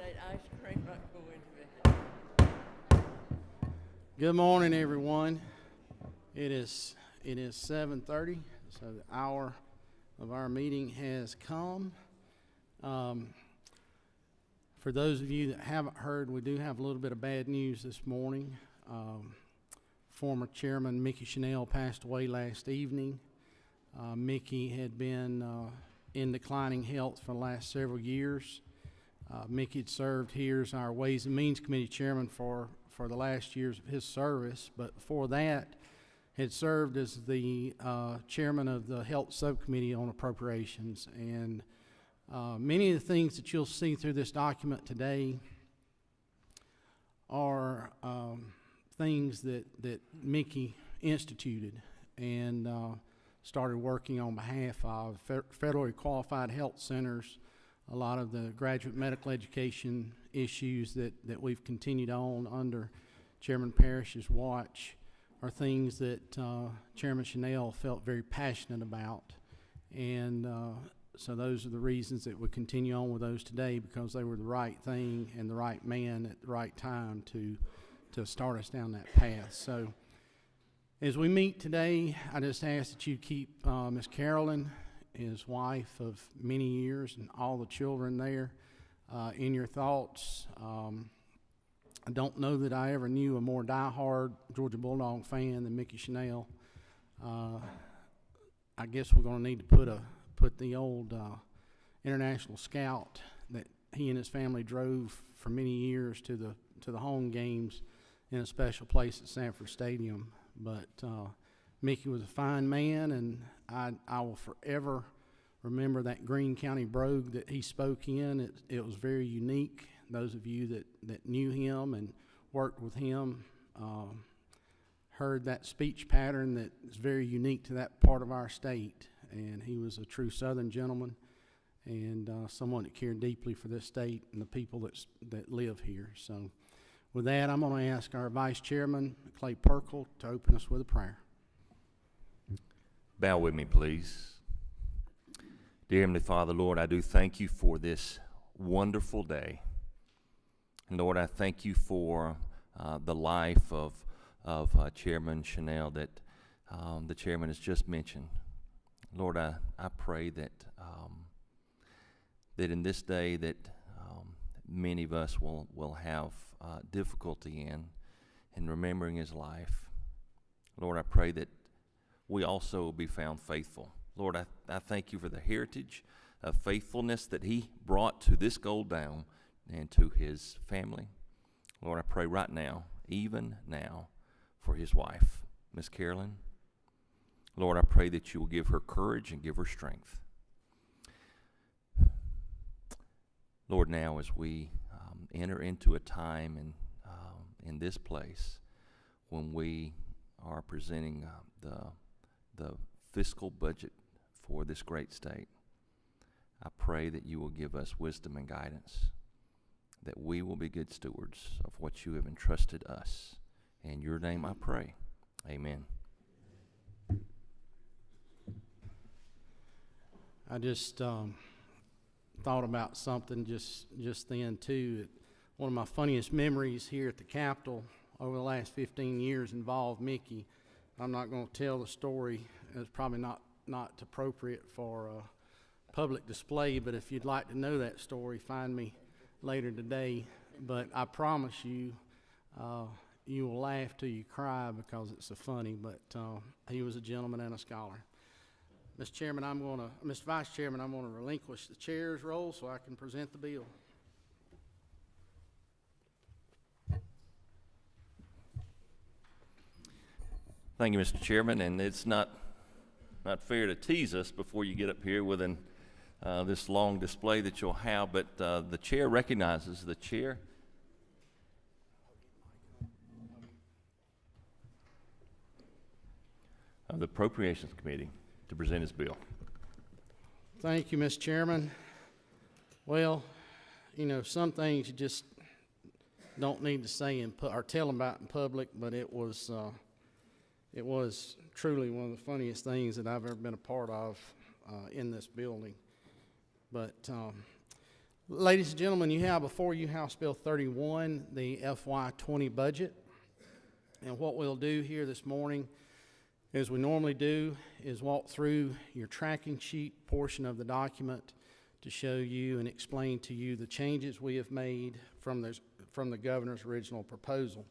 ate ice cream not going to bed. Good morning, everyone. It is 7:30, so the hour of our meeting has come. For those of you that haven't heard, we do have a little bit of bad news this morning. Former Chairman Mickey Chanel passed away last evening. Mickey had been in declining health for the last several years. Mickey had served here as our Ways and Means Committee Chairman for the last years of his service, but before that had served as the Chairman of the Health Subcommittee on Appropriations. And many of the things that you'll see through this document today are things that Mickey instituted and started working on behalf of federally qualified health centers. A lot of the graduate medical education issues that we've continued on under Chairman Parrish's watch are things that Chairman Chanel felt very passionate about. And so those are the reasons that we continue on with those today, because they were the right thing and the right man at the right time to start us down that path. So as we meet today, I just ask that you keep Miss Carolyn, his wife of many years, and all the children there in your thoughts. I don't know that I ever knew a more diehard Georgia Bulldog fan than Mickey Chanel. I guess we're going to need to put the old international scout that he and his family drove for many years to the home games in a special place at Sanford Stadium. But Mickey was a fine man, and I will forever remember that Greene County brogue that he spoke in. It was very unique. Those of you that knew him and worked with him heard that speech pattern that is very unique to that part of our state. And he was a true Southern gentleman and someone that cared deeply for this state and the people that live here. So with that, I'm going to ask our Vice Chairman, Clay Perkle, to open us with a prayer. Bow with me, please. Dear Heavenly Father, Lord, I do thank you for this wonderful day. And Lord, I thank you for the life of Chairman Chanel that the chairman has just mentioned. Lord, I pray that in this day that many of us will have difficulty in remembering his life. Lord, I pray that we also will be found faithful. Lord, I thank you for the heritage of faithfulness that he brought to this Gold Dome and to his family. Lord, I pray right now, even now, for his wife, Miss Carolyn. Lord, I pray that you will give her courage and give her strength. Lord, now as we enter into a time in this place when we are presenting the fiscal budget for this great state, I pray that you will give us wisdom and guidance, that we will be good stewards of what you have entrusted us. In your name I pray. Amen. I just thought about something just then too. One of my funniest memories here at the Capitol over the last 15 years involved Mickey. I'm not going to tell the story. It's probably not appropriate for public display, but if you'd like to know that story, find me later today. But I promise you, you will laugh till you cry because it's so funny. But he was a gentleman and a scholar. Mr. Vice Chairman, I'm going to relinquish the chair's role so I can present the bill. Thank you, Mr. Chairman, and it's not fair to tease us before you get up here with this long display that you'll have, but the chair recognizes the chair of the Appropriations Committee to present his bill. Thank you, Mr. Chairman. Well, some things you just don't need to say or tell about in public, but it was truly one of the funniest things that I've ever been a part of in this building. But Ladies and gentlemen, you have before you House Bill 31, the FY20 budget. And what we'll do here this morning, as we normally do, is walk through your tracking sheet portion of the document to show you and explain to you the changes we have made from the governor's original proposal.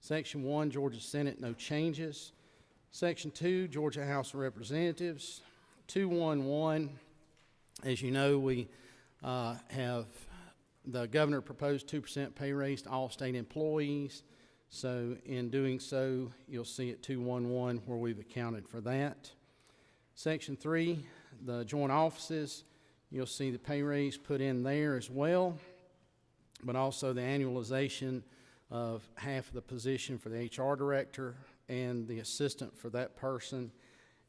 Section 1, Georgia Senate, no changes. Section 2, Georgia House of Representatives. 211, as you know, we have the governor proposed 2% pay raise to all state employees. So in doing so, you'll see at 211 where we've accounted for that. Section 3, the joint offices, you'll see the pay raise put in there as well, but also the annualization of half of the position for the HR director and the assistant for that person,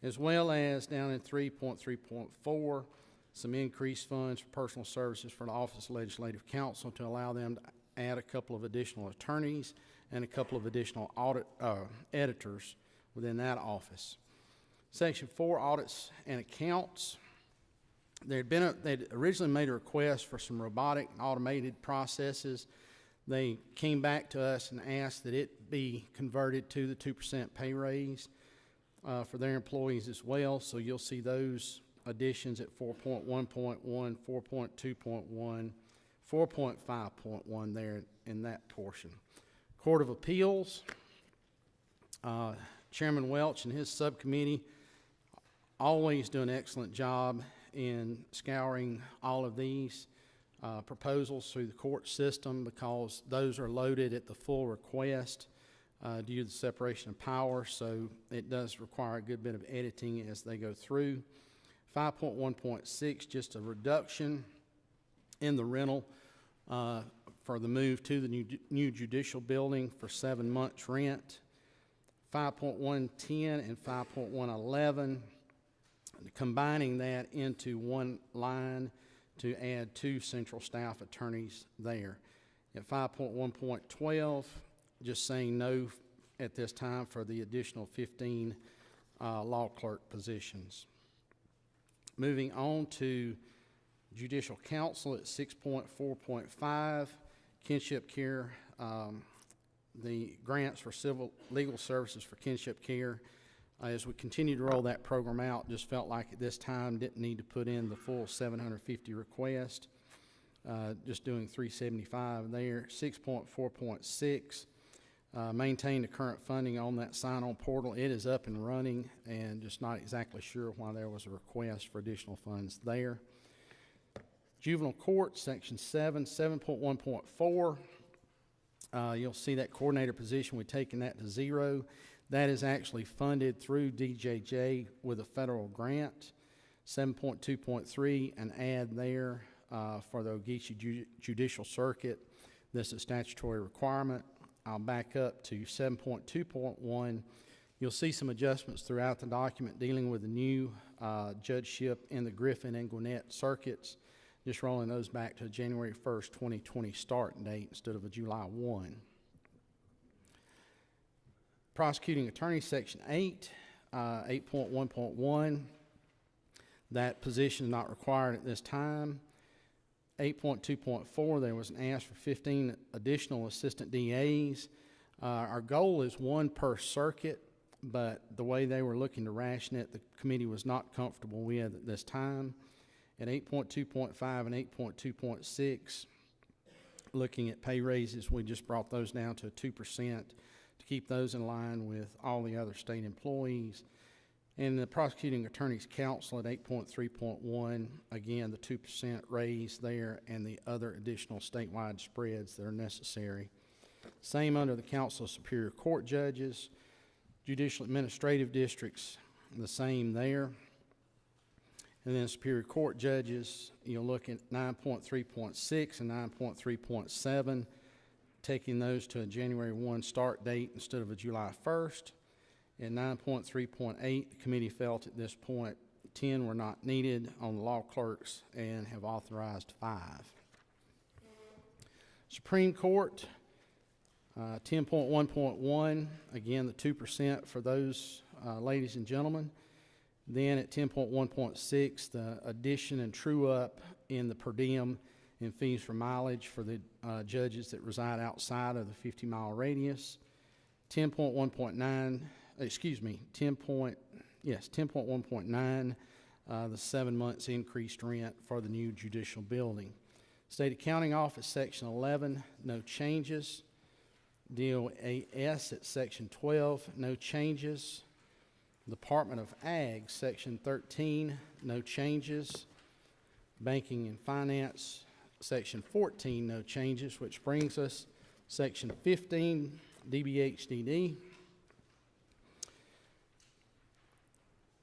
as well as down in 3.3.4, some increased funds for personal services for the Office of Legislative Counsel to allow them to add a couple of additional attorneys and a couple of additional editors within that office. Section 4, audits and accounts. They'd originally made a request for some robotic and automated processes. They came back to us and asked that it be converted to the 2% pay raise for their employees as well. So you'll see those additions at 4.1.1, 4.2.1, 4.5.1 there in that portion. Court of Appeals, Chairman Welch and his subcommittee always do an excellent job in scouring all of these proposals through the court system, because those are loaded at the full request due to the separation of power, so it does require a good bit of editing as they go through. 5.1.6, just a reduction in the rental for the move to the new judicial building for 7 months rent. 5.110 and 5.111, combining that into one line to add 2 central staff attorneys there. At 5.1.12, just saying no at this time for the additional 15 law clerk positions. Moving on to Judicial Counsel at 6.4.5, kinship care, the grants for civil legal services for kinship care. As we continue to roll that program out, just felt like at this time didn't need to put in the full 750 request, just doing 375 there. 6.4.6, maintain the current funding on that sign-on portal. It is up and running, and just not exactly sure why there was a request for additional funds there. Juvenile Court, Section 7, 7.1.4. You'll see that coordinator position, we've taken that to 0. That is actually funded through DJJ with a federal grant. 7.2.3, an add there for the Ogeechee Judicial Circuit. This is a statutory requirement. I'll back up to 7.2.1. You'll see some adjustments throughout the document dealing with the new judgeship in the Griffin and Gwinnett circuits, just rolling those back to January 1st, 2020 start date instead of a July 1. Prosecuting Attorney, Section 8, 8.1.1. That position is not required at this time. 8.2.4, there was an ask for 15 additional assistant DAs. Our goal is 1 per circuit, but the way they were looking to ration it, the committee was not comfortable with at this time. At 8.2.5 and 8.2.6, looking at pay raises, we just brought those down to 2% to keep those in line with all the other state employees. And the Prosecuting Attorney's Counsel at 8.3.1, again, the 2% raise there and the other additional statewide spreads that are necessary. Same under the Council of Superior Court Judges. Judicial Administrative Districts, the same there. And then Superior Court Judges, you'll look at 9.3.6 and 9.3.7, taking those to a January 1 start date instead of a July 1st. At 9.3.8, the committee felt at this point 10 were not needed on the law clerks and have authorized 5. Supreme Court, 10.1.1, again the 2% for those ladies and gentlemen. Then at 10.1.6, the addition and true up in the per diem and fees for mileage for the judges that reside outside of the 50-mile radius. 10.1.9, excuse me, 10.1.9, the 7 months increased rent for the new judicial building. State Accounting Office, Section 11, no changes. DOAS at Section 12, no changes. Department of Ag, Section 13, no changes. Banking and Finance, Section 14, no changes, which brings us Section 15, DBHDD.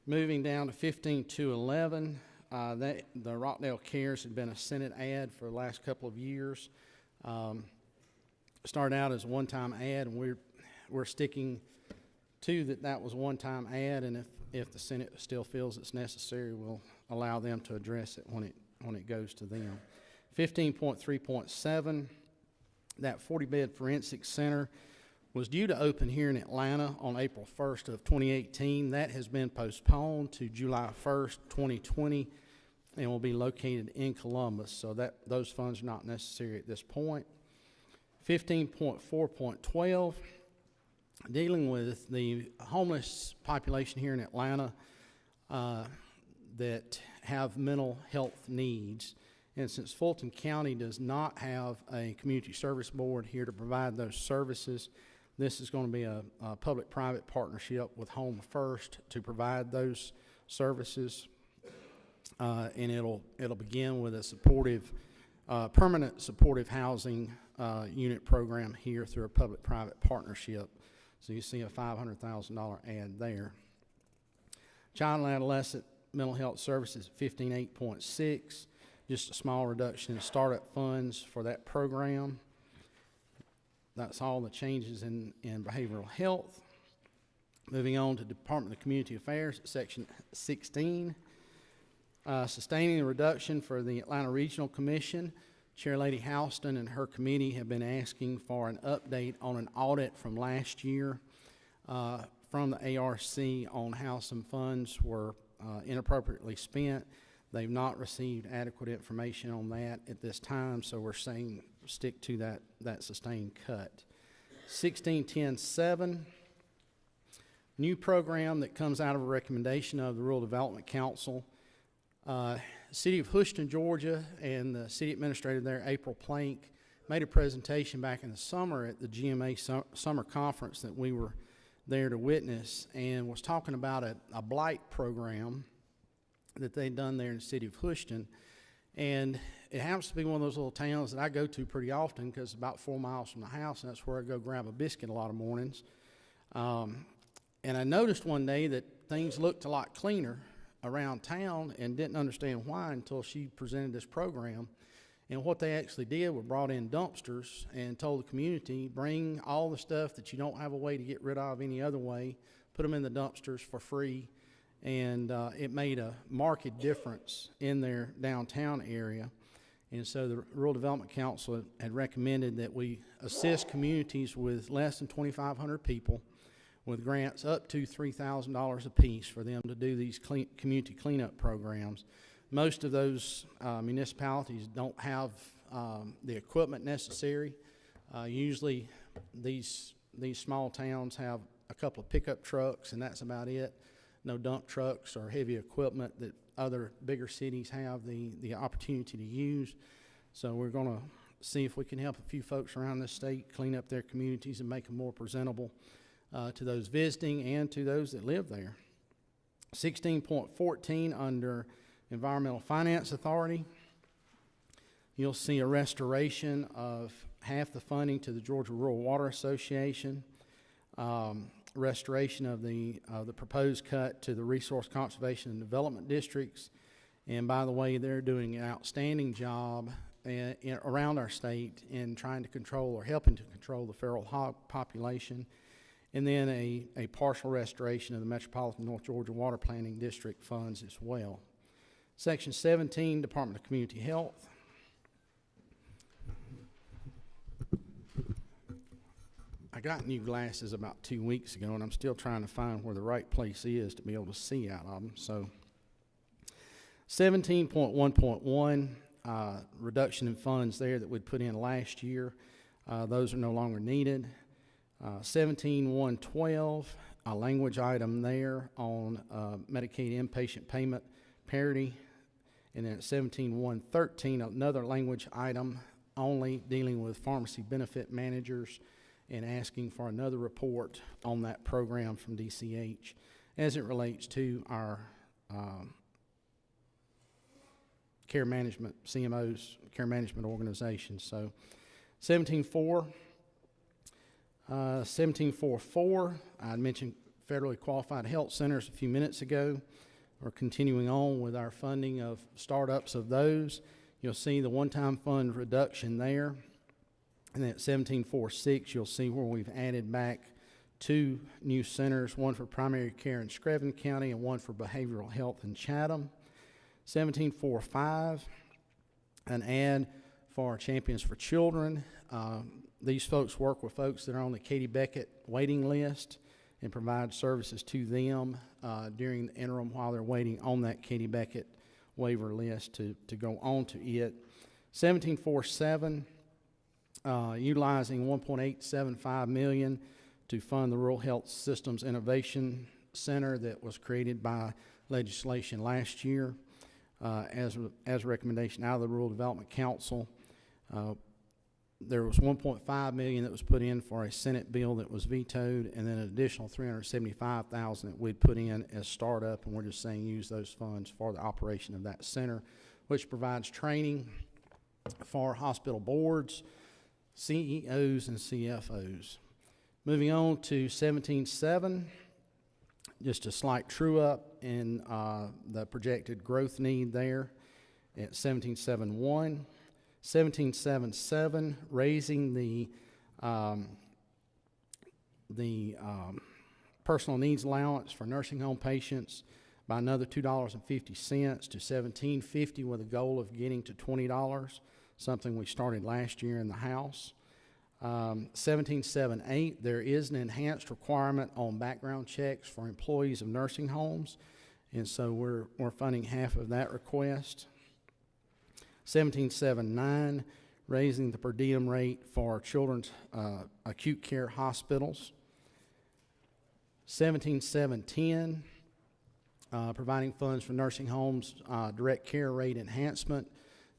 Moving down to 15.2.11, the Rockdale Cares had been a Senate ad for the last couple of years. Started out as a one-time ad, and we're sticking to that was a one-time ad, and if the Senate still feels it's necessary, we'll allow them to address it when it goes to them. 15.3.7, that 40-bed forensic center was due to open here in Atlanta on April 1st of 2018. That has been postponed to July 1st, 2020, and will be located in Columbus, so those funds are not necessary at this point. 15.4.12, dealing with the homeless population here in Atlanta that have mental health needs. And since Fulton County does not have a community service board here to provide those services, this is going to be a public-private partnership with Home First to provide those services. And it'll begin with a supportive, permanent supportive housing unit program here through a public-private partnership. So you see a $500,000 ad there. Child and adolescent mental health services, 15.8.6, just a small reduction in startup funds for that program. That's all the changes in behavioral health. Moving on to Department of Community Affairs, Section 16. Sustaining the reduction for the Atlanta Regional Commission, Chair Lady Houston and her committee have been asking for an update on an audit from last year from the ARC on how some funds were inappropriately spent. They've not received adequate information on that at this time, so we're saying stick to that sustained cut. 16.10.7, new program that comes out of a recommendation of the Rural Development Council. City of Houston, Georgia, and the city administrator there, April Plank, made a presentation back in the summer at the GMA summer conference that we were there to witness, and was talking about a blight program that they'd done there in the city of Houston. And it happens to be one of those little towns that I go to pretty often because it's about 4 miles from the house, and that's where I go grab a biscuit a lot of mornings. And I noticed one day that things looked a lot cleaner around town and didn't understand why until she presented this program. And what they actually did was brought in dumpsters and told the community, bring all the stuff that you don't have a way to get rid of any other way, put them in the dumpsters for free. And it made a marked difference in their downtown area. And so the Rural Development Council had recommended that we assist communities with less than 2,500 people with grants up to $3,000 apiece for them to do these community cleanup programs. Most of those municipalities don't have the equipment necessary. Usually these small towns have a couple of pickup trucks, and that's about it. No dump trucks or heavy equipment that other bigger cities have the opportunity to use. So we're going to see if we can help a few folks around this state clean up their communities and make them more presentable to those visiting and to those that live there. 16.14 under Environmental Finance Authority, you'll see a restoration of half the funding to the Georgia Rural Water Association, restoration of the proposed cut to the Resource Conservation and Development Districts. And by the way, they're doing an outstanding job around our state in trying to control or helping to control the feral hog population. And then a partial restoration of the Metropolitan North Georgia Water Planning District funds as well. Section 17, Department of Community Health. I got new glasses about 2 weeks ago, and I'm still trying to find where the right place is to be able to see out of them. So 17.1.1, reduction in funds there that we'd put in last year. Those are no longer needed. 17-112, a language item there on Medicaid inpatient payment parity. And then at 17-113, another language item only dealing with pharmacy benefit managers and asking for another report on that program from DCH as it relates to our care management, CMOs, care management organizations. So 1744, I mentioned federally qualified health centers a few minutes ago. We're continuing on with our funding of startups of those. You'll see the one-time fund reduction there. And then at 1746, you'll see where we've added back 2 new centers, one for primary care in Screven County and one for behavioral health in Chatham. 1745, an ad for Champions for Children. These folks work with folks that are on the Katie Beckett waiting list and provide services to them during the interim while they're waiting on that Katie Beckett waiver list to go on to it. 1747, utilizing $1.875 million to fund the Rural Health Systems Innovation Center that was created by legislation last year as a recommendation out of the Rural Development Council. There was $1.5 million that was put in for a Senate bill that was vetoed, and then an additional $375,000 that we'd put in as startup, and we're just saying use those funds for the operation of that center, which provides training for hospital boards, CEOs, and CFOs. Moving on to 17.7, just a slight true-up in the projected growth need there at 17.7.1. 1777, raising the personal needs allowance for nursing home patients by another $2.50 to $17.50 with a goal of getting to $20, something we started last year in the House. 1778, there is an enhanced requirement on background checks for employees of nursing homes, and so we're funding half of that request. 1779, raising the per diem rate for children's acute care hospitals. 17.710, providing funds for nursing homes direct care rate enhancement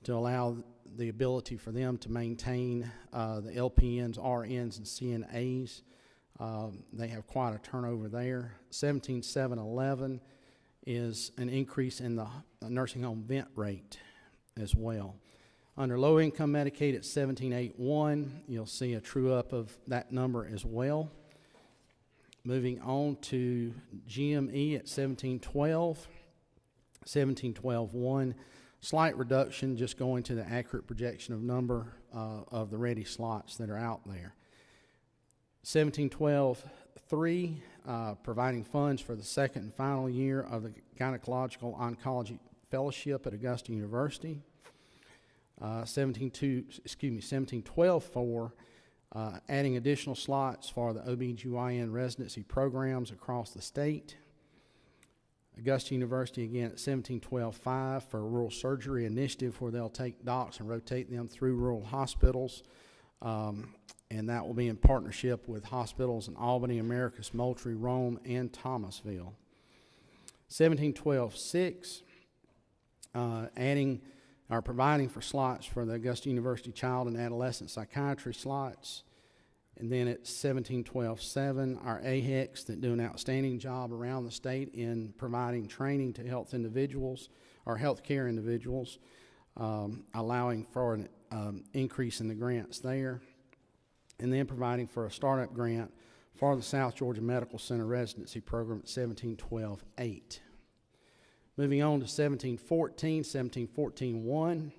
to allow the ability for them to maintain the LPNs, RNs, and CNAs. They have quite a turnover there. 17.711 is an increase in the nursing home vent rate as well. Under low-income Medicaid at 17.81, you'll see a true-up of that number as well. Moving on to GME at 17.12, 17.12.1, slight reduction, just going to the accurate projection of number of the ready slots that are out there. 17.12.3, providing funds for the second and final year of the Gynecological Oncology Fellowship at Augusta University. 17.12.4, adding additional slots for the OBGYN residency programs across the state. Augusta University again at 17.12.5 for a rural surgery initiative where they'll take docs and rotate them through rural hospitals. And that will be in partnership with hospitals in Albany, Americus, Moultrie, Rome, and Thomasville. 17.12.6, adding or providing for slots for the Augusta University Child and Adolescent Psychiatry slots. And then at 17.12.7, our AHECs that do an outstanding job around the state in providing training to health individuals or healthcare individuals, allowing for an increase in the grants there. And then providing for a startup grant for the South Georgia Medical Center residency program at 17.12.8. Moving on to 17.14, 17.14.1.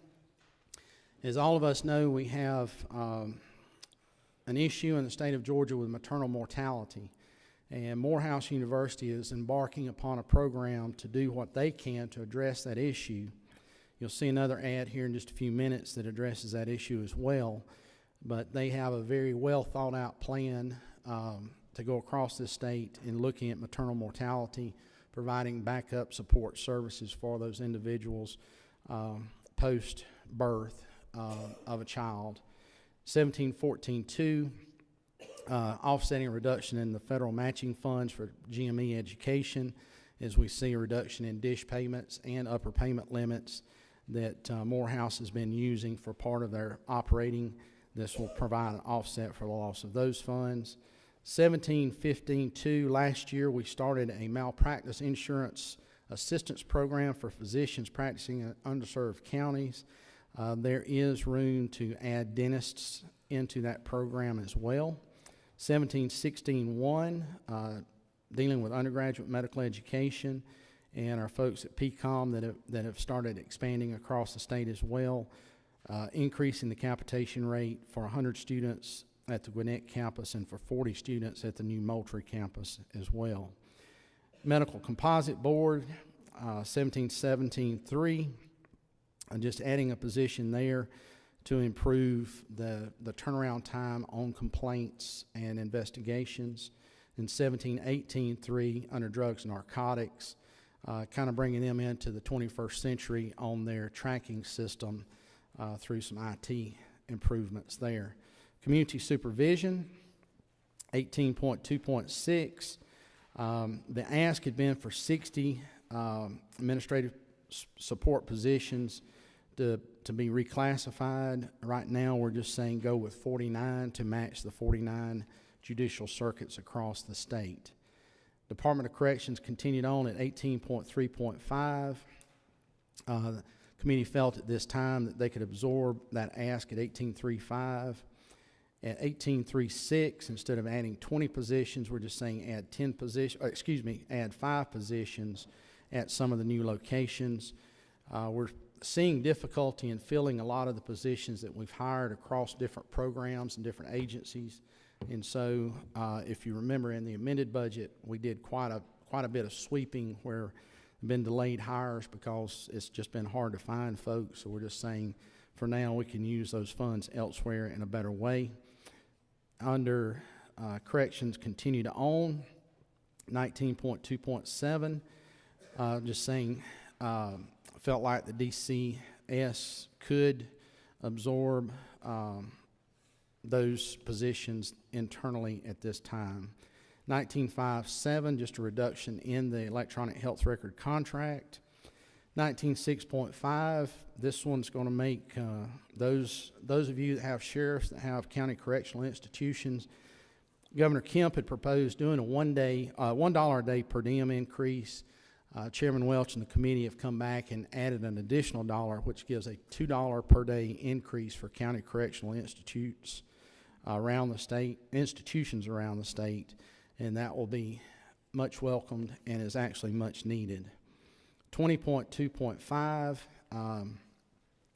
As all of us know, we have an issue in the state of Georgia with maternal mortality. And Morehouse University is embarking upon a program to do what they can to address that issue. You'll see another ad here in just a few minutes that addresses that issue as well. But they have a very well thought out plan to go across this state in looking at maternal mortality, providing backup support services for those individuals post birth of a child. 1714.2, offsetting a reduction in the federal matching funds for GME education, as we see a reduction in dish payments and upper payment limits that Morehouse has been using for part of their operating. This will provide an offset for the loss of those funds. 1715.2, last year we started a malpractice insurance assistance program for physicians practicing in underserved counties. There is room to add dentists into that program as well. 1716.1, dealing with undergraduate medical education, and our folks at PCOM that have started expanding across the state as well, increasing the capitation rate for 100 students at the Gwinnett campus and for 40 students at the new Moultrie campus as well. Medical Composite Board, 1717.3, just adding a position there to improve the turnaround time on complaints and investigations. In 1718.3, under drugs and narcotics, kind of bringing them into the 21st century on their tracking system through some IT improvements there. Community supervision, 18.2.6. The ask had been for 60 administrative support positions to be reclassified. Right now, we're just saying go with 49 to match the 49 judicial circuits across the state. Department of Corrections continued on at 18.3.5. The committee felt at this time that they could absorb that ask at 18.3.5. At 18.3.6, instead of adding 20 positions, we're just saying add 5 positions at some of the new locations. We're seeing difficulty in filling a lot of the positions that we've hired across different programs and different agencies. And so, if you remember in the amended budget, we did quite a bit of sweeping where there have been delayed hires because it's just been hard to find folks. So we're just saying for now we can use those funds elsewhere in a better way. Under corrections, continue to own, 19.2.7, just saying felt like the DCS could absorb those positions internally at this time. 19.5.7, just a reduction in the electronic health record contract. 19.6.5, this one's going to make those of you that have sheriffs that have county correctional institutions. Governor Kemp had proposed doing a $1 a day per diem increase. Chairman Welch and the committee have come back and added an additional $1, which gives a $2 per day increase for county correctional institutions around the state, and that will be much welcomed and is actually much needed. 20.2.5,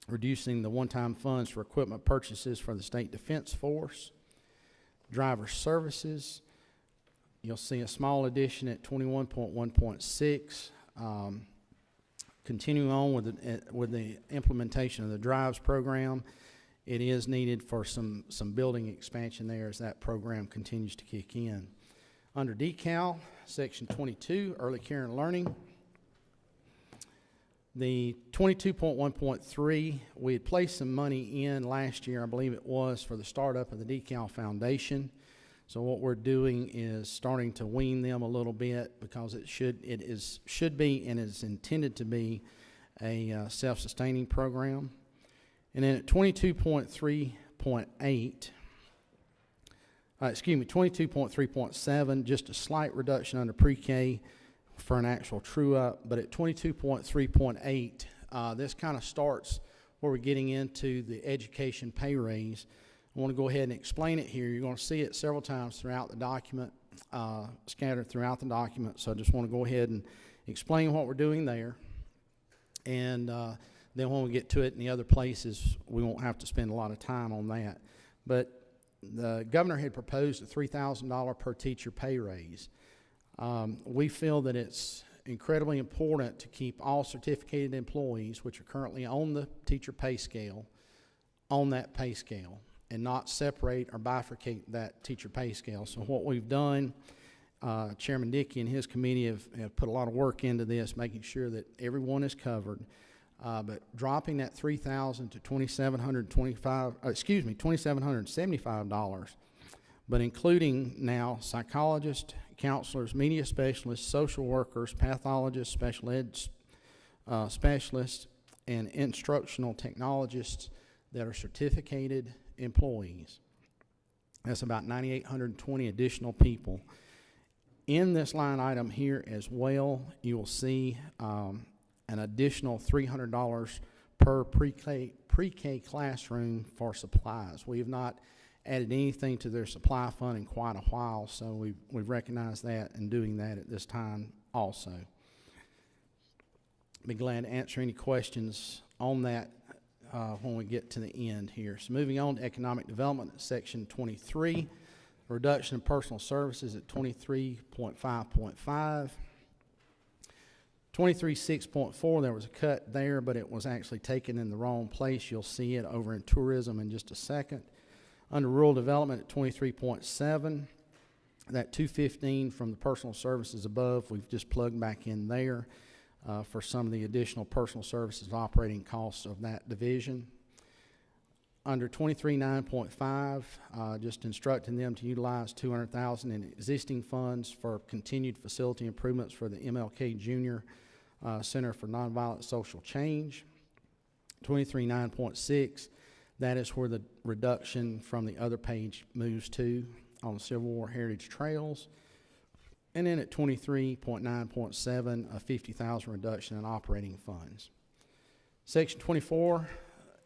reducing the one-time funds for equipment purchases for the State Defense Force. Driver services, you'll see a small addition at 21.1.6. Continuing on with the implementation of the drives program, it is needed for some building expansion there as that program continues to kick in. Under decal, section 22, early care and learning. The 22.1.3, we had placed some money in last year, I believe it was, for the startup of the Decal Foundation. So what we're doing is starting to wean them a little bit because it should be and is intended to be a self-sustaining program. And then at 22.3.7, just a slight reduction under pre-K for an actual true-up, but at 22.3.8, this kind of starts where we're getting into the education pay raise. I want to go ahead and explain it here. You're going to see it several times throughout the document, scattered throughout the document, so I just want to go ahead and explain what we're doing there. And then when we get to it in the other places, we won't have to spend a lot of time on that. But the governor had proposed a $3,000 per teacher pay raise. We feel that it's incredibly important to keep all certificated employees, which are currently on the teacher pay scale, on that pay scale, and not separate or bifurcate that teacher pay scale. So what we've done, Chairman Dickey and his committee have put a lot of work into this, making sure that everyone is covered. but dropping that $3,000 to $2,775, but including now psychologists, counselors, media specialists, social workers, pathologists, special ed specialists, and instructional technologists that are certificated employees. That's about 9,820 additional people. In this line item here as well, you will see an additional $300 per pre-K classroom for supplies. We have not added anything to their supply fund in quite a while, so we've recognized that and doing that at this time also. Be glad to answer any questions on that when we get to the end here. So moving on to economic development, section 23, reduction in personal services at 23.5.5. 23.6.4, there was a cut there, but it was actually taken in the wrong place. You'll see it over in tourism in just a second. Under rural development at 23.7, that 215 from the personal services above, we've just plugged back in there for some of the additional personal services operating costs of that division. Under 23.9.5, just instructing them to utilize $200,000 in existing funds for continued facility improvements for the MLK Junior Center for Nonviolent Social Change. 23.9.6, that is where the reduction from the other page moves to on Civil War Heritage Trails. And then at 23.9.7, a $50,000 reduction in operating funds. Section 24,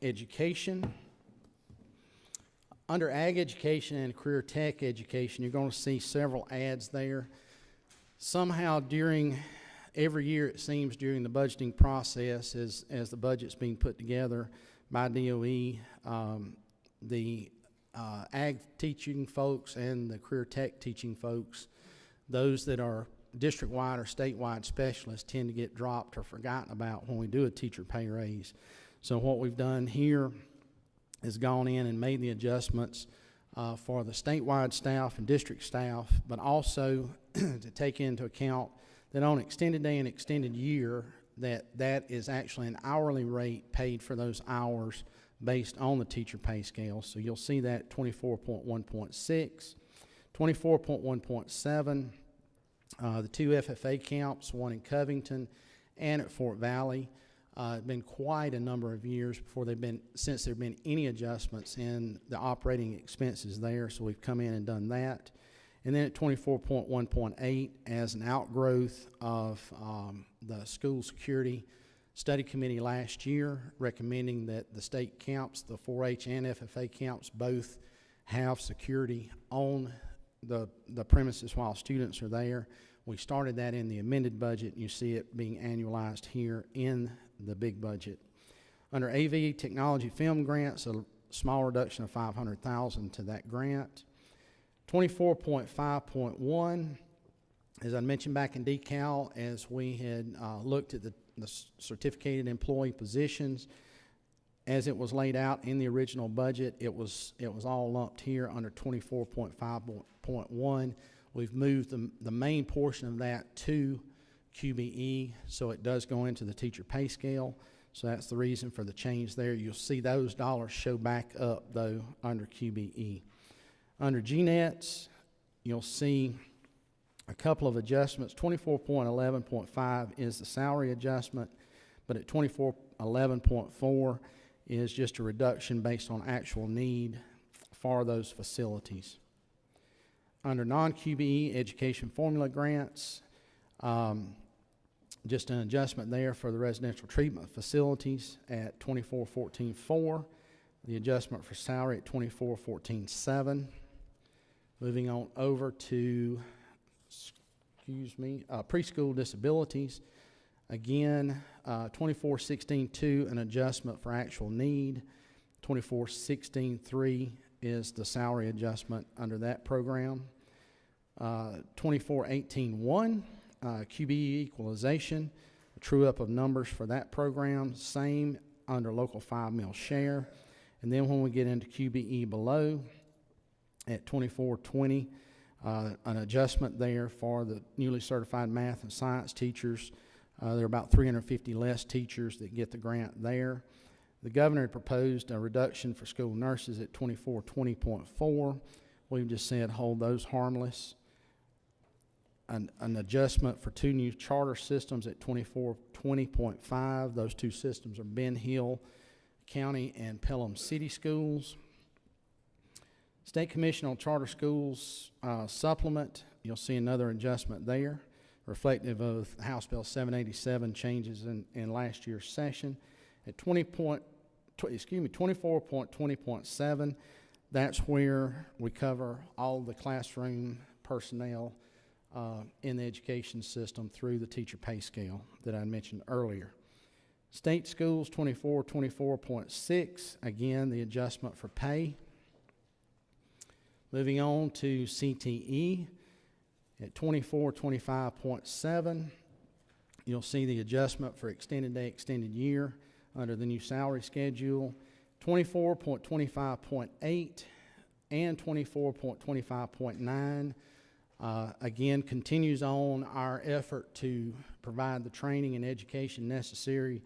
education. Under ag education and career tech education, you're going to see several ads there. Somehow every year it seems during the budgeting process as the budget's being put together by DOE, the ag teaching folks and the career tech teaching folks, those that are district-wide or statewide specialists tend to get dropped or forgotten about when we do a teacher pay raise. So what we've done here is gone in and made the adjustments for the statewide staff and district staff, but also to take into account that on extended day and extended year, that is actually an hourly rate paid for those hours based on the teacher pay scale. So you'll see that 24.1.6, 24.1.7, the two FFA camps, one in Covington and at Fort Valley. It's been quite a number of years since there have been any adjustments in the operating expenses there, so we've come in and done that. And then at 24.1.8, as an outgrowth of the school security study committee last year, recommending that the state camps, the 4-H and FFA camps, both have security on the premises while students are there. We started that in the amended budget. You see it being annualized here in the big budget. Under AV technology film grants, a small reduction of $500,000 to that grant. 24.5.1, as I mentioned back in decal, as we had looked at the certificated employee positions, as it was laid out in the original budget, it was all lumped here under 24.5.1. We've moved the main portion of that to QBE, so it does go into the teacher pay scale. So that's the reason for the change there. You'll see those dollars show back up, though, under QBE. Under GNETs, you'll see a couple of adjustments. 24.11.5 is the salary adjustment, but at 24.11.4 is just a reduction based on actual need for those facilities. Under non-QBE education formula grants, just an adjustment there for the residential treatment facilities at 24.14.4, the adjustment for salary at 24.14.7. Moving on over to, preschool disabilities. Again, 24.16.2, an adjustment for actual need. 24.16.3 is the salary adjustment under that program. 24.18.1, QBE equalization, a true up of numbers for that program, same under local 5-meal share. And then when we get into QBE below, at 24.20, an adjustment there for the newly certified math and science teachers There are about 350 less teachers that get the grant there. The governor had proposed a reduction for school nurses at 2420.4. We've just said hold those harmless. An adjustment for 2 new charter systems at 2420.5. Those 2 systems are Ben Hill County and Pelham City Schools. State Commission on Charter Schools supplement, you'll see another adjustment there, reflective of House Bill 787 changes in last year's session. At 24.20.7, that's where we cover all the classroom personnel in the education system through the teacher pay scale that I mentioned earlier. State schools, 24.6, again, the adjustment for pay. Moving on to CTE, at 2425.7, you'll see the adjustment for extended day, extended year under the new salary schedule. 24.25.8 and 24.25.9. Again, continues on our effort to provide the training and education necessary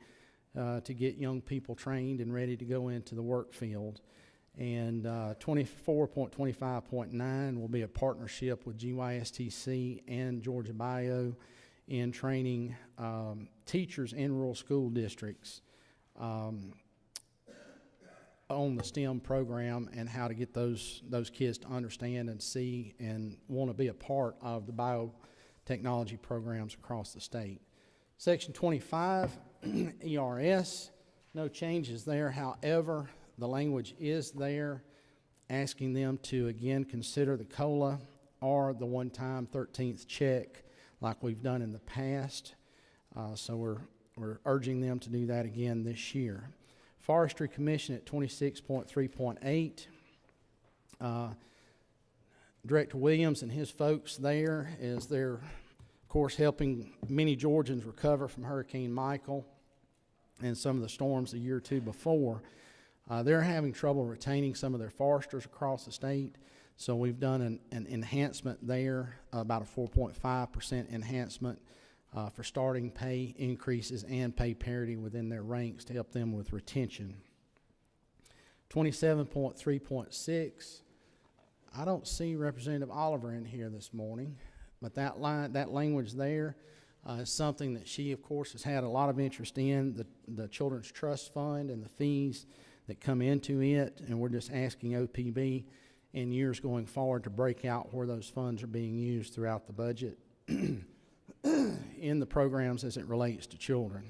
to get young people trained and ready to go into the work field. And 24.25.9 will be a partnership with GYSTC and Georgia Bio in training teachers in rural school districts on the STEM program and how to get those kids to understand and see and want to be a part of the biotechnology programs across the state. Section 25, ERS, no changes there. However, the language is there asking them to, again, consider the COLA or the one-time 13th check like we've done in the past. So we're urging them to do that again this year. Forestry Commission at 26.3.8. Director Williams and his folks there, as they're, of course, helping many Georgians recover from Hurricane Michael and some of the storms the year or two before. They're having trouble retaining some of their foresters across the state, so we've done an enhancement there, about a 4.5% enhancement for starting pay increases and pay parity within their ranks to help them with retention. 27.3.6, I don't see Representative Oliver in here this morning, but that language there is something that she, of course, has had a lot of interest in, the Children's Trust Fund and the fees that come into it, and we're just asking OPB in years going forward to break out where those funds are being used throughout the budget in the programs as it relates to children.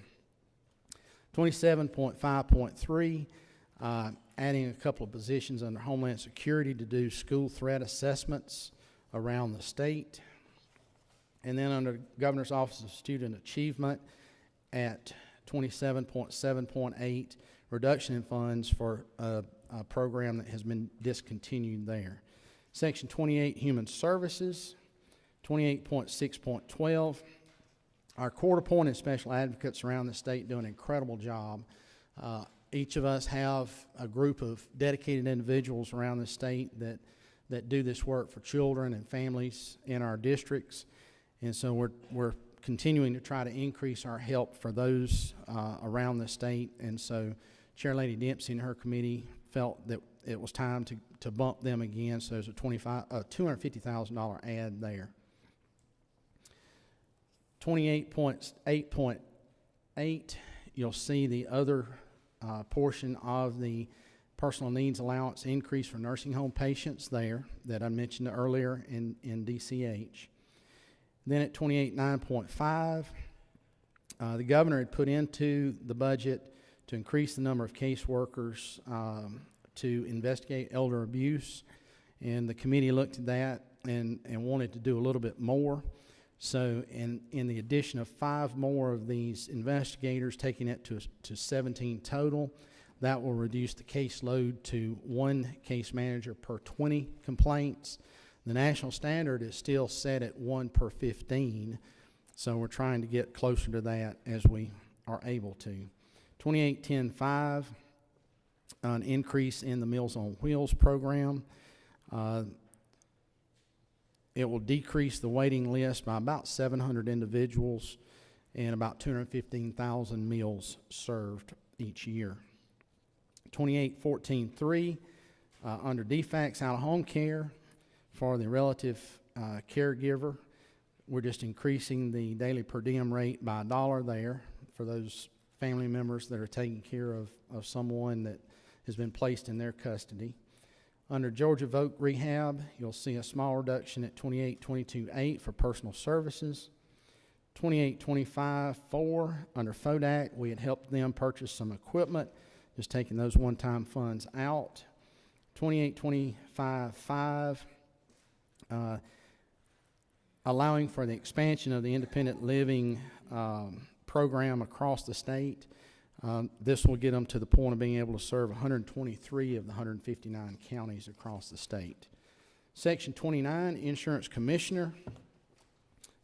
27.5.3, adding a couple of positions under Homeland Security to do school threat assessments around the state. And then under Governor's Office of Student Achievement at 27.7.8, reduction in funds for a program that has been discontinued there. Section 28, Human Services, 28.6.12. Our court-appointed special advocates around the state do an incredible job. Each of us have a group of dedicated individuals around the state that do this work for children and families in our districts. And so we're continuing to try to increase our help for those around the state. And so Chair Lady Dempsey and her committee felt that it was time to bump them again. So there's a $250,000 add there. 28.8.8, you'll see the other portion of the personal needs allowance increase for nursing home patients there that I mentioned earlier in DCH. Then at 28.9.5, the governor had put into the budget to increase the number of caseworkers to investigate elder abuse, and the committee looked at that and wanted to do a little bit more. So in the addition of 5 more of these investigators, taking it to 17 total, that will reduce the caseload to 1 case manager per 20 complaints. The national standard is still set at 1 per 15, so we're trying to get closer to that as we are able to. 28.10.5, an increase in the Meals on Wheels program. It will decrease the waiting list by about 700 individuals and about 215,000 meals served each year. 2814.3, under DFACS out-of-home care for the relative caregiver, we're just increasing the daily per diem rate by $1 there for those family members that are taking care of someone that has been placed in their custody. Under Georgia Voc Rehab, you'll see a small reduction at 2822.8 for personal services. 2825.4, under FODAC, we had helped them purchase some equipment, just taking those one-time funds out. 2825.5, allowing for the expansion of the independent living program across the state. This will get them to the point of being able to serve 123 of the 159 counties across the state. Section 29, Insurance Commissioner,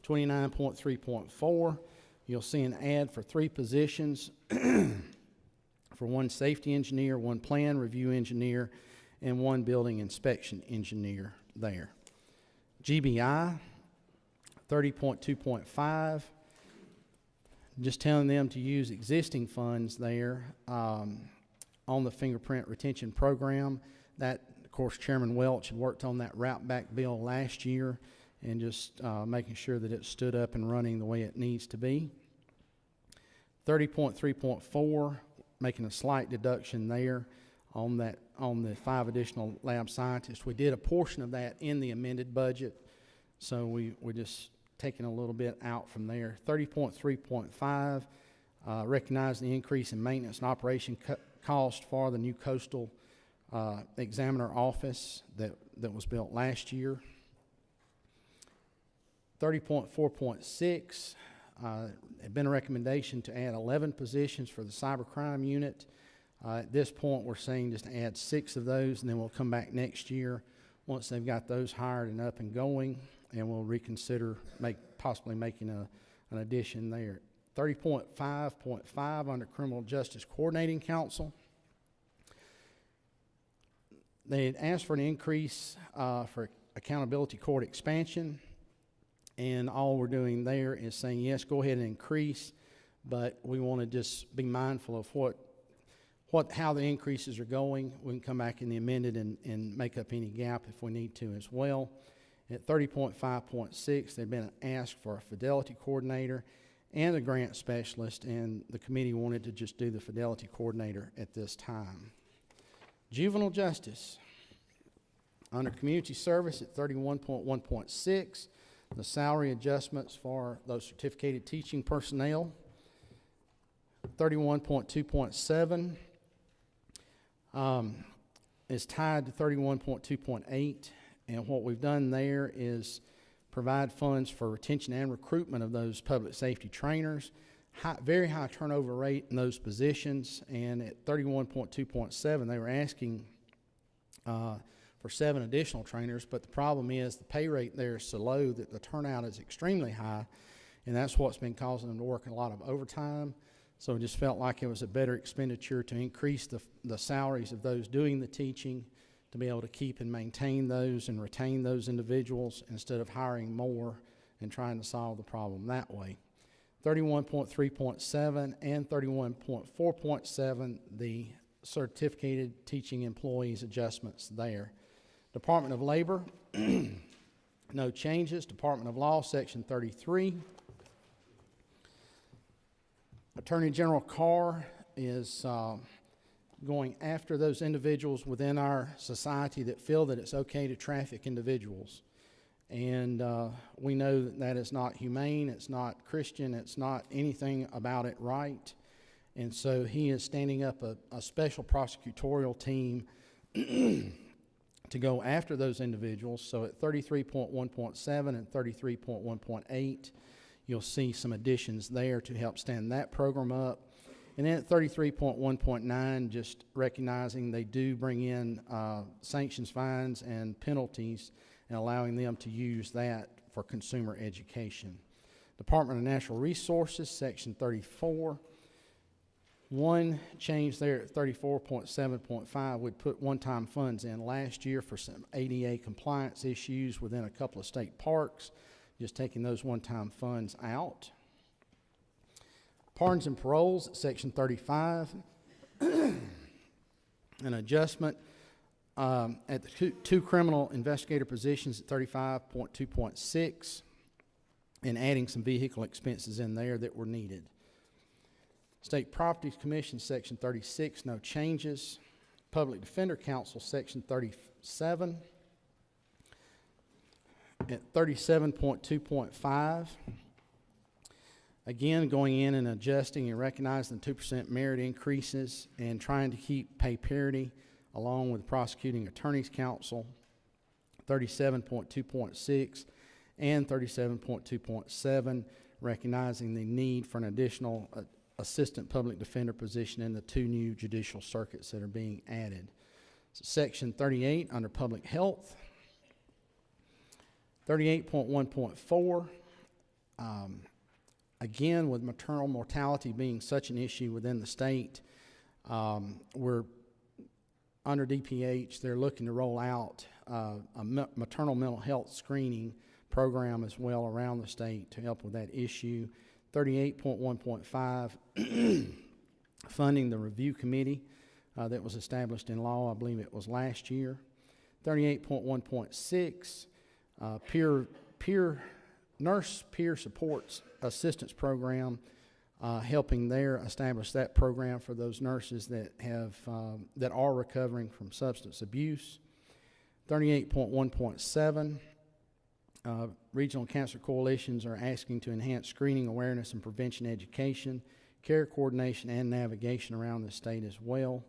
29.3.4. You'll see an ad for 3 positions for 1 safety engineer, 1 plan review engineer, and 1 building inspection engineer there. GBI, 30.2.5. Just telling them to use existing funds there on the fingerprint retention program. That, of course, Chairman Welch had worked on that route back bill last year and just making sure that it stood up and running the way it needs to be. 30.3.4, making a slight deduction there on the 5 additional lab scientists. We did a portion of that in the amended budget, so we're just taking a little bit out from there. 30.3.5, recognize the increase in maintenance and operation cost for the new coastal examiner office that was built last year. 30.4.6, had been a recommendation to add 11 positions for the cybercrime unit. At this point, we're saying just add 6 of those, and then we'll come back next year once they've got those hired and up and going, and we'll reconsider possibly making an addition there. 30.5.5 under Criminal Justice Coordinating Council. They had asked for an increase for accountability court expansion, and all we're doing there is saying, yes, go ahead and increase, but we want to just be mindful of how the increases are going. We can come back in the amended and make up any gap if we need to as well. At 30.5.6, there'd been an ask for a fidelity coordinator and a grant specialist, and the committee wanted to just do the fidelity coordinator at this time. Juvenile justice. Under community service at 31.1.6, the salary adjustments for those certificated teaching personnel. 31.2.7 is tied to 31.2.8. And what we've done there is provide funds for retention and recruitment of those public safety trainers. Very high turnover rate in those positions. And at 31.2.7, they were asking for 7 additional trainers. But the problem is the pay rate there is so low that the turnout is extremely high. And that's what's been causing them to work a lot of overtime. So it just felt like it was a better expenditure to increase the salaries of those doing the teaching, to be able to keep and maintain those and retain those individuals instead of hiring more and trying to solve the problem that way. 31.3.7 and 31.4.7, the certificated teaching employees adjustments there. Department of Labor, no changes. Department of Law, Section 33. Attorney General Carr is going after those individuals within our society that feel that it's okay to traffic individuals. And we know that that is not humane, it's not Christian, it's not anything about it right. And so he is standing up a special prosecutorial team to go after those individuals. So at 33.1.7 and 33.1.8, you'll see some additions there to help stand that program up. And then at 33.1.9, just recognizing they do bring in sanctions, fines, and penalties, and allowing them to use that for consumer education. Department of Natural Resources, Section 34. One change there at 34.7.5, we'd put one-time funds in last year for some ADA compliance issues within a couple of state parks, just taking those one-time funds out. Pardons and paroles at section 35. An adjustment at the two criminal investigator positions at 35.2.6, and adding some vehicle expenses in there that were needed. State Property Commission, section 36, no changes. Public Defender Council, section 37. At 37.2.5, again, going in and adjusting and recognizing the 2% merit increases and trying to keep pay parity along with Prosecuting Attorneys Council, 37.2.6 and 37.2.7, recognizing the need for an additional assistant public defender position in the two new judicial circuits that are being added. So section 38 under public health. 38.1.4, again, with maternal mortality being such an issue within the state, we're under DPH, they're looking to roll out a maternal mental health screening program as well around the state to help with that issue. 38.1.5, funding the review committee that was established in law, I believe it was last year. 38.1.6, nurse peer support assistance program, helping there establish that program for those nurses that that are recovering from substance abuse. 38.1.7, regional cancer coalitions are asking to enhance screening, awareness, and prevention education, care coordination, and navigation around the state as well.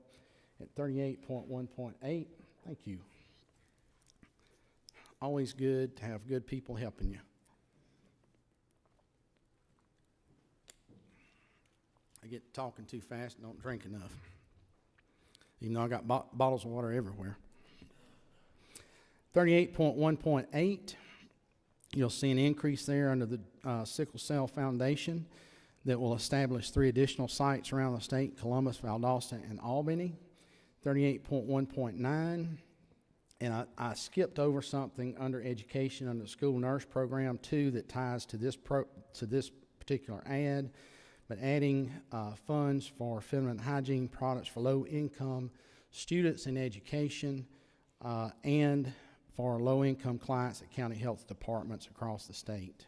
At 38.1.8, thank you. Always good to have good people helping you. I get talking too fast and don't drink enough, even though I got bottles of water everywhere. 38.1.8, you'll see an increase there under the Sickle Cell Foundation that will establish 3 additional sites around the state: Columbus, Valdosta, and Albany. 38.1.9, and I skipped over something under education under the school nurse program too that ties to this particular ad, but adding funds for feminine hygiene products for low-income students in education and for low-income clients at county health departments across the state.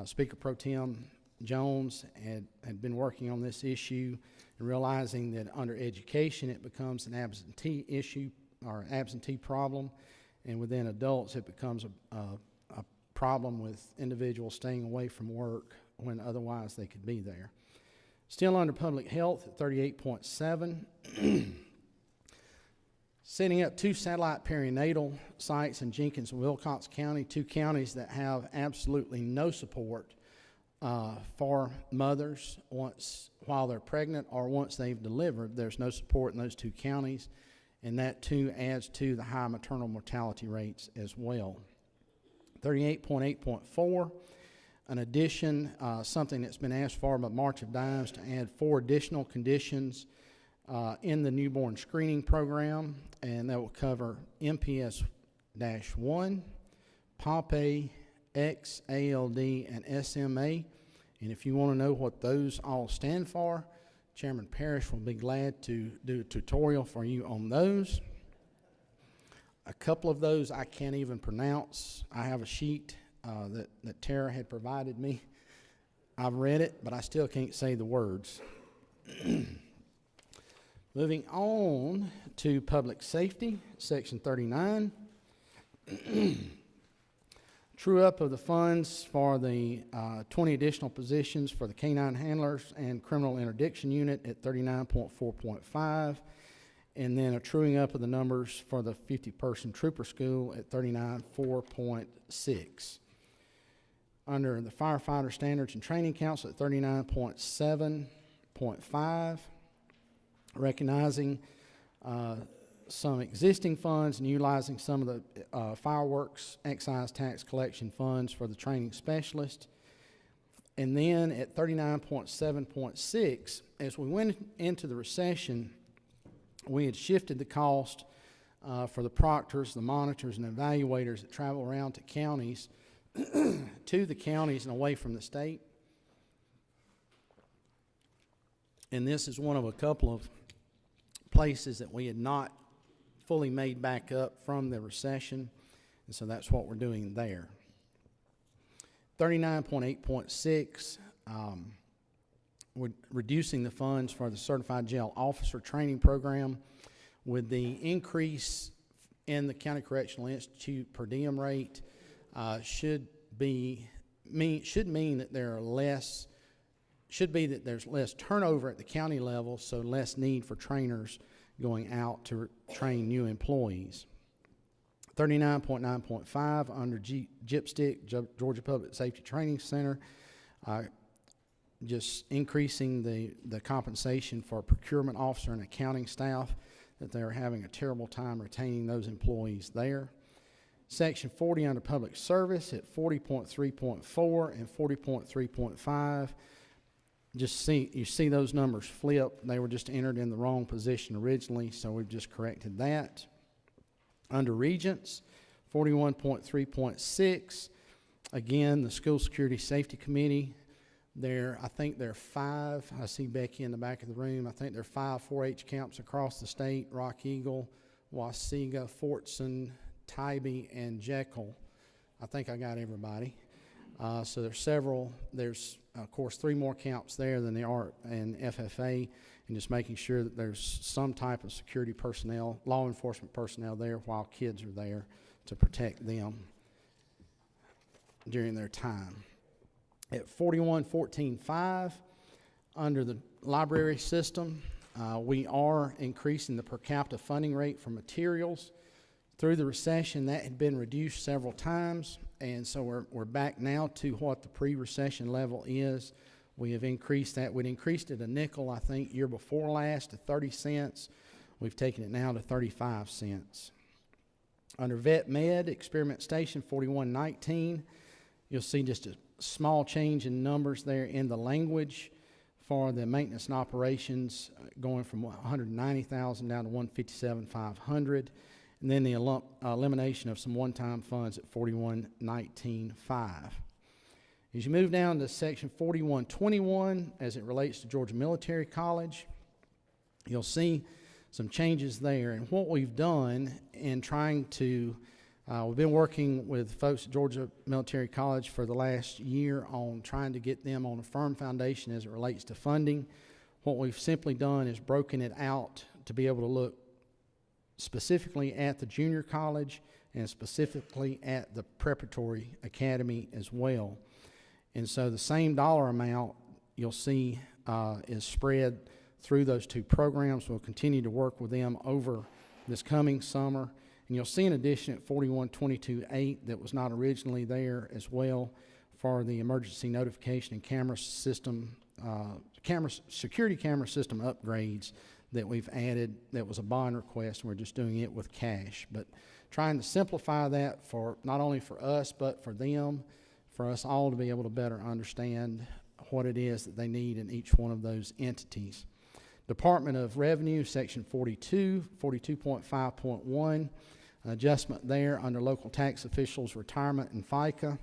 Speaker Pro Tem Jones had been working on this issue and realizing that under education it becomes an absentee issue or absentee problem, and within adults it becomes a problem with individuals staying away from work when otherwise they could be there. Still under public health at 38.7, setting up 2 satellite perinatal sites in Jenkins and Wilcox County, 2 counties that have absolutely no support for mothers while they're pregnant or once they've delivered. There's no support in those 2 counties, and that too adds to the high maternal mortality rates as well. 38.8.4, an addition, something that's been asked for by March of Dimes, to add 4 additional conditions in the newborn screening program, and that will cover MPS-1, POP-A, XALD, and SMA. And if you want to know what those all stand for, Chairman Parrish will be glad to do a tutorial for you on those. A couple of those I can't even pronounce. I have a sheet that Tara had provided me. I've read it, but I still can't say the words. Moving on to public safety, section 39. True up of the funds for the 20 additional positions for the canine handlers and criminal interdiction unit at 39.4.5, and then a truing up of the numbers for the 50-person trooper school at 39.4.6. Under the Firefighter Standards and Training Council at 39.7.5, recognizing some existing funds and utilizing some of the fireworks excise tax collection funds for the training specialist. And then at 39.7.6, as we went into the recession, we had shifted the cost for the proctors, the monitors, and evaluators that travel around to counties to the counties and away from the state. And this is one of a couple of places that we had not fully made back up from the recession, and so that's what we're doing there. 39.8.6, we're reducing the funds for the Certified Jail Officer Training Program. With the increase in the County Correctional Institute per diem rate, should mean that there's less turnover at the county level, so less need for trainers going out to train new employees. 39.9.5 under GPSTIC, Georgia Public Safety Training Center, just increasing the compensation for procurement officer and accounting staff, that they're having a terrible time retaining those employees there. Section 40 under public service at 40.3.4 and 40.3.5. You see those numbers flip. They were just entered in the wrong position originally, so we've just corrected that. Under Regents, 41.3.6. Again, the School Security Safety Committee, I think there are 5. I see Becky in the back of the room. I think there are 5 4-H camps across the state: Rock Eagle, Wausiga, Fortson, Tybee, and Jekyll. I think I got everybody. So there's several. There's, of course, 3 more camps there than there are in FFA, and just making sure that there's some type of security personnel, law enforcement personnel there while kids are there to protect them during their time. At 41.14.5, under the library system, we are increasing the per capita funding rate for materials. Through the recession, that had been reduced several times, and so we're back now to what the pre-recession level is. We have increased that. We'd increased it a nickel, I think, year before last to 30 cents. We've taken it now to 35 cents. Under Vet Med, Experiment Station 41.19, you'll see just a small change in numbers there in the language for the maintenance and operations, going from 190,000 down to 157,500, and then the elimination of some one-time funds at 41.19.5. As you move down to section 41.21, as it relates to Georgia Military College, you'll see some changes there. And what we've done in trying to we've been working with folks at Georgia Military College for the last year on trying to get them on a firm foundation as it relates to funding. What we've simply done is broken it out to be able to look specifically at the junior college and specifically at the preparatory academy as well. And so the same dollar amount you'll see is spread through those 2 programs. We'll continue to work with them over this coming summer. And you'll see an addition at 41.22.8 that was not originally there as well for the emergency notification and camera system, security camera system upgrades that we've added. That was a bond request, and we're just doing it with cash. But trying to simplify that for not only for us, but for them, for us all to be able to better understand what it is that they need in each one of those entities. Department of Revenue, section 42, 42.5.1. Adjustment there under local tax officials' retirement and FICA,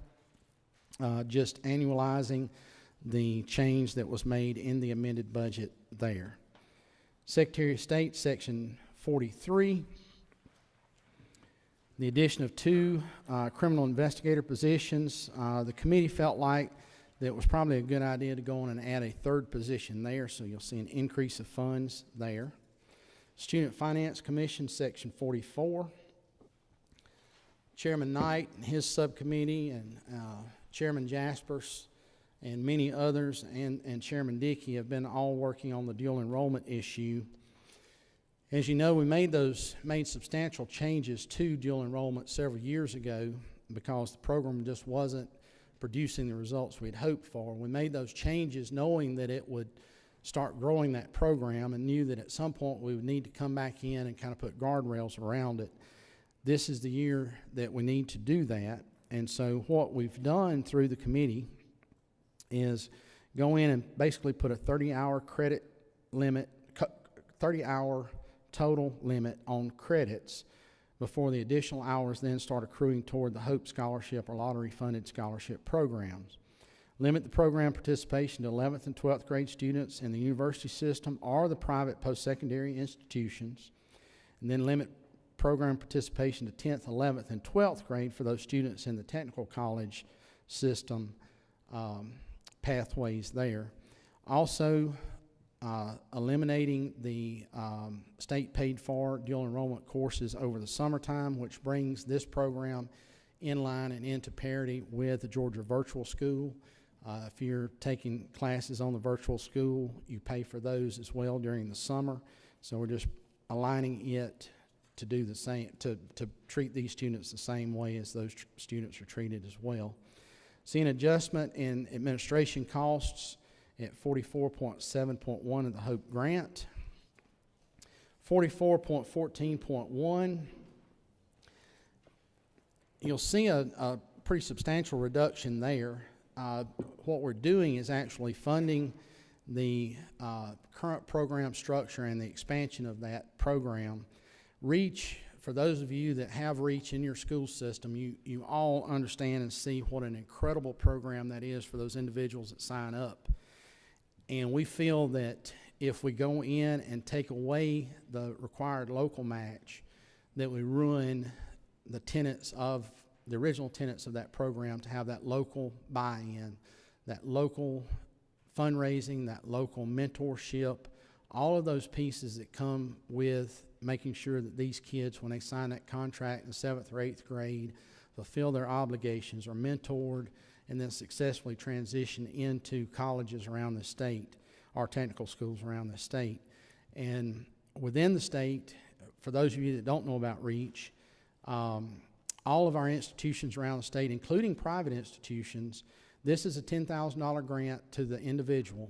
just annualizing the change that was made in the amended budget there. Secretary of State, section 43, the addition of 2 criminal investigator positions. The committee felt like that it was probably a good idea to go on and add a 3rd position there, so you'll see an increase of funds there. Student Finance Commission, section 44. Chairman Knight and his subcommittee, and Chairman Jaspers and many others, and Chairman Dickey have been all working on the dual enrollment issue. As you know, we made substantial changes to dual enrollment several years ago because the program just wasn't producing the results we'd hoped for. We made those changes knowing that it would start growing that program, and knew that at some point we would need to come back in and kind of put guardrails around it. This is the year that we need to do that. And so what we've done through the committee is go in and basically put a 30-hour credit limit, 30-hour total limit on credits before the additional hours then start accruing toward the HOPE scholarship or lottery-funded scholarship programs. Limit the program participation to 11th and 12th grade students in the university system or the private post-secondary institutions. And then limit program participation to 10th, 11th, and 12th grade for those students in the technical college system pathways there. Also, eliminating the state paid for dual enrollment courses over the summertime, which brings this program in line and into parity with the Georgia Virtual School. If you're taking classes on the virtual school, you pay for those as well during the summer. So we're just aligning it to do the same, to treat these students the same way as those students are treated as well. See an adjustment in administration costs at 44.7.1 of the HOPE grant. 44.14.1, you'll see a pretty substantial reduction there. What we're doing is actually funding the current program structure and the expansion of that program. REACH, for those of you that have REACH in your school system, you all understand and see what an incredible program that is for those individuals that sign up. And we feel that if we go in and take away the required local match, that we ruin the tenets of the original tenets of that program, to have that local buy-in, that local fundraising, that local mentorship, all of those pieces that come with making sure that these kids, when they sign that contract in 7th or 8th grade, fulfill their obligations, are mentored, and then successfully transition into colleges around the state, or technical schools around the state. And within the state, for those of you that don't know about REACH, all of our institutions around the state, including private institutions, this is a $10,000 grant to the individual,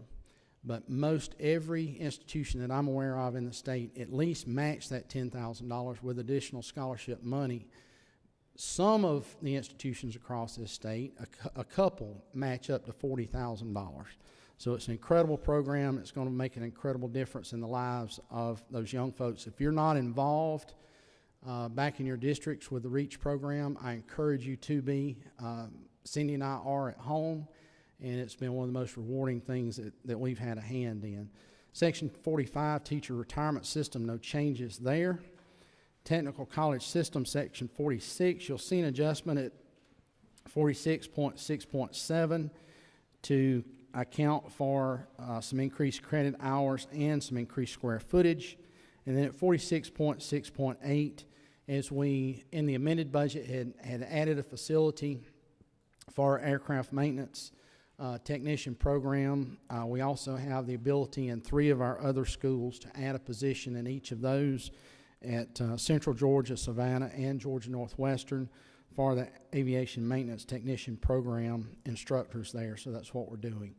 but most every institution that I'm aware of in the state at least match that $10,000 with additional scholarship money. Some of the institutions across this state, a couple, match up to $40,000. So it's an incredible program. It's going to make an incredible difference in the lives of those young folks. If you're not involved back in your districts with the REACH program, I encourage you to be. Cindy and I are at home, and it's been one of the most rewarding things that we've had a hand in. Section 45, teacher retirement system, no changes there. Technical college system, section 46, you'll see an adjustment at 46.6.7 to account for some increased credit hours and some increased square footage. And then at 46.6.8, as we, in the amended budget, had added a facility for our aircraft maintenance technician program. We also have the ability in 3 of our other schools to add a position in each of those at Central Georgia, Savannah, and Georgia Northwestern for the aviation maintenance technician program instructors there. So that's what we're doing.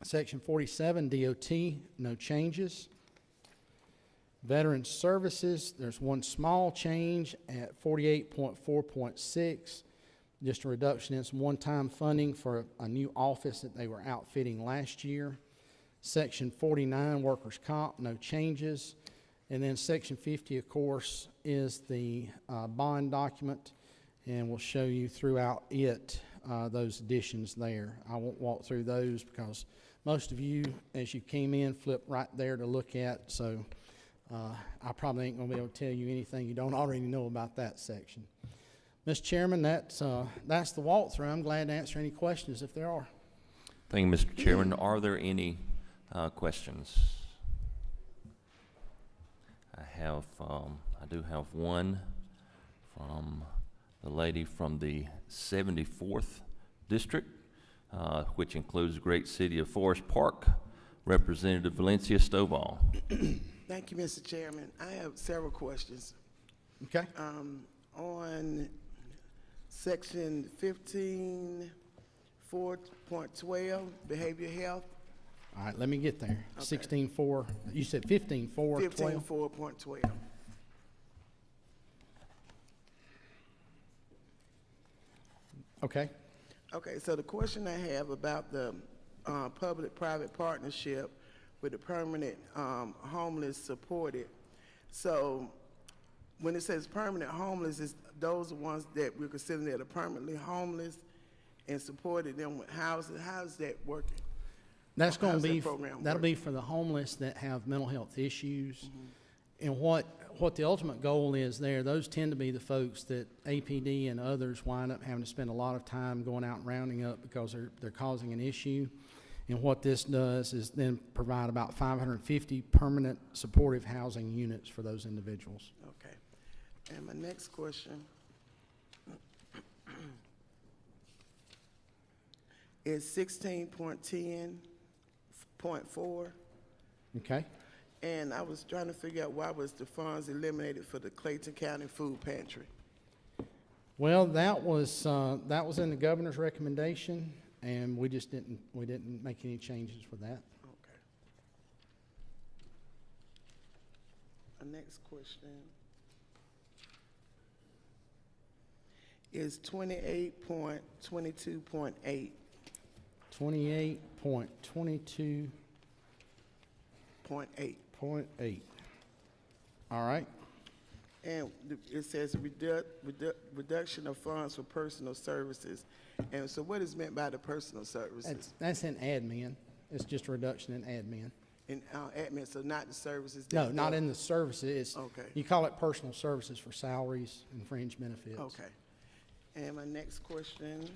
Section 47, DOT, no changes. Veteran Services, there's one small change at 48.4.6, just a reduction in some one-time funding for a new office that they were outfitting last year. Section 49, Workers' Comp, no changes. And then Section 50, of course, is the bond document, and we'll show you throughout it those additions there. I won't walk through those because most of you, as you came in, flipped right there to look at, so I probably ain't going to be able to tell you anything you don't already know about that section. Mr. Chairman, that's the walkthrough. I'm glad to answer any questions if there are. Thank you, Mr. Chairman. Are there any questions? I do have one from the lady from the 74th District, which includes the great city of Forest Park, Representative Valencia Stovall. Thank you, Mr. Chairman. I have several questions. Okay. On section 15.4.12, behavior health. All right, let me get there. Okay. 16.4, you said 15.4, 12. 15.4.12. Okay. Okay, so the question I have about the public-private partnership with the permanent homeless supported. So when it says permanent homeless, is those ones that we're considering that are permanently homeless, and supported them with housing. How's that working? That's going How's to that be, program that'll work? be for the homeless that have mental health issues. And what the ultimate goal is there, those tend to be the folks that APD and others wind up having to spend a lot of time going out and rounding up because they're causing an issue. And what this does is then provide about 550 permanent supportive housing units for those individuals. Okay. And my next question is 16.10.4. Okay? And I was trying to figure out why was the funds eliminated for the Clayton County Food Pantry? Well, that was in the governor's recommendation, and we didn't make any changes for that. Okay. Our next question is 28.22.8. 28.22.8. 0.8. All right. And it says reduction of funds for personal services. And so what is meant by the personal services? That's in admin. It's just a reduction in admin. In admin, so not the services? No, not in the services. Okay. You call it personal services for salaries and fringe benefits. Okay. And my next question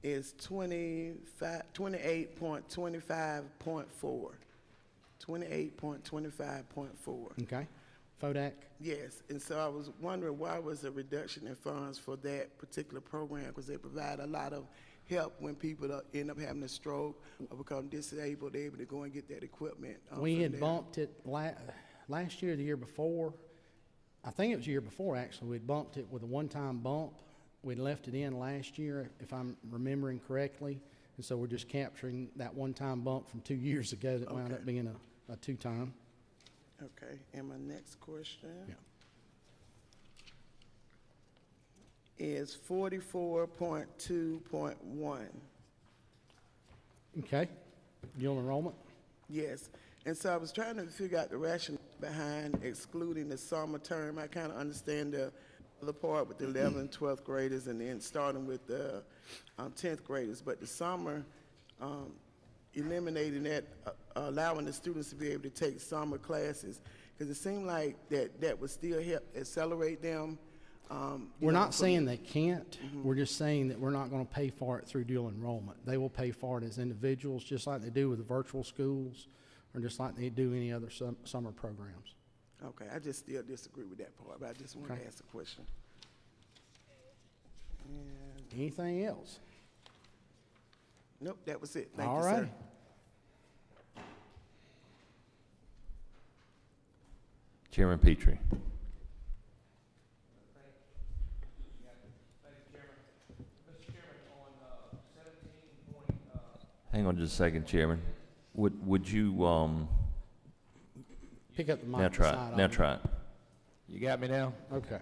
is 28.25.4. 28.25.4. Okay. FODAC. Yes, and so I was wondering why was a reduction in funds for that particular program? Because they provide a lot of help when people end up having a stroke or become disabled. They're able to go and get that equipment. We from had there. bumped it last year, or the year before. I think it was the year before, actually. We'd bumped it with a one-time bump. We'd left it in last year, if I'm remembering correctly. And so we're just capturing that one-time bump from 2 years ago that wound up being a two-time. Okay, and my next question Yeah. is 44.2.1. Okay. Dual enrollment? Yes, and so I was trying to figure out the rationale behind excluding the summer term. I kind of understand the other part with the 11th and 12th graders and then starting with the 10th graders, but the summer, eliminating that, allowing the students to be able to take summer classes, because it seemed like that would still help accelerate them. We're not saying they can't. We're just saying that we're not going to pay for it through dual enrollment. They will pay for it as individuals, just like they do with the virtual schools, or just like they do any other summer programs. Okay, I just still disagree with that part, but I just want Okay. to ask a question. And, Anything else? nope, that was it. Thank All you, right. sir. Chairman Petrie. Hang on just a second, Chairman. Would you, Pick up the mic. now try beside it, now of try it. You got me now? you. Okay.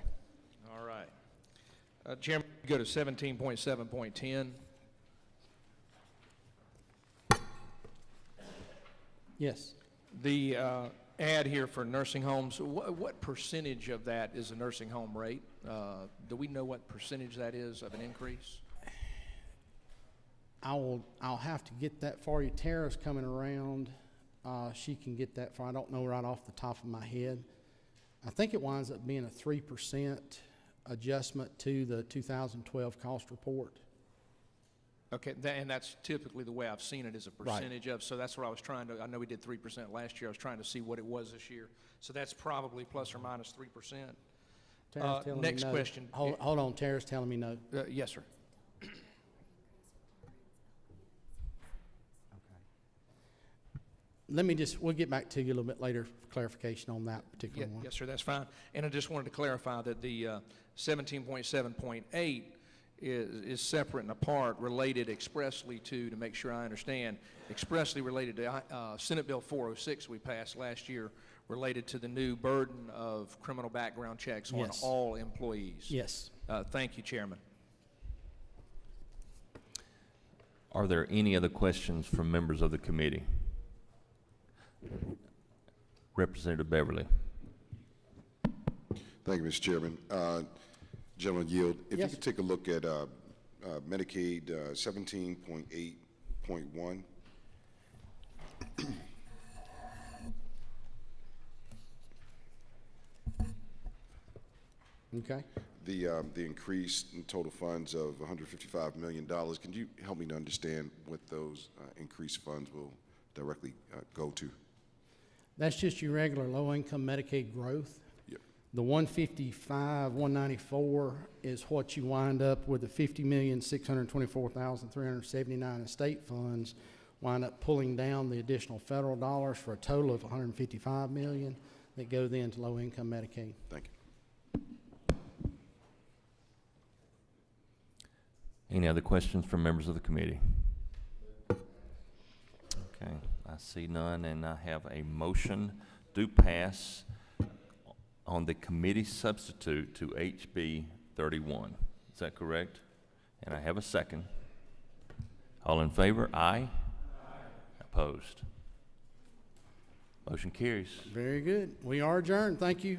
All right. Chairman, go to 17.7.10. Yes. The ad here for nursing homes, what percentage of that is a nursing home rate? Do we know what percentage that is of an increase? I'll have to get that for you. Tara's coming around. She can get that for. I don't know right off the top of my head. I think it winds up being a 3% adjustment to the 2012 cost report. Okay, and that's typically the way I've seen it, is a percentage of, so that's what I was trying to, I know we did 3% last year, I was trying to see what it was this year. So that's probably plus or minus 3%. Tara's telling next me no. question. Hold on. Tara's telling me no. Yes, sir. We'll get back to you a little bit later for clarification on that particular one. Yes, sir, that's fine. And I just wanted to clarify that the 17.7.8 is separate and apart, related expressly to make sure I understand, expressly related to Senate Bill 406 we passed last year, related to the new burden of criminal background checks on Yes. all employees. Yes. Thank you, Chairman. Are there any other questions from members of the committee? Representative Beverly. Thank you, Mr. Chairman. Gentleman yield. If Yes. you could take a look at Medicaid 17.8.1. Okay. The increase in total funds of $155 million. Can you help me to understand what those increased funds will directly go to? That's just your regular low-income Medicaid growth. Yep. The 155, 194 is what you wind up with the 50,624,379 in state funds, wind up pulling down the additional federal dollars for a total of 155 million that go then to low-income Medicaid. Thank you. Any other questions from members of the committee? Okay, I see none, and I have a motion to pass on the committee substitute to HB 31. Is that correct? And I have a second. All in favor? Aye. Opposed? Motion carries. Very good. We are adjourned. Thank you.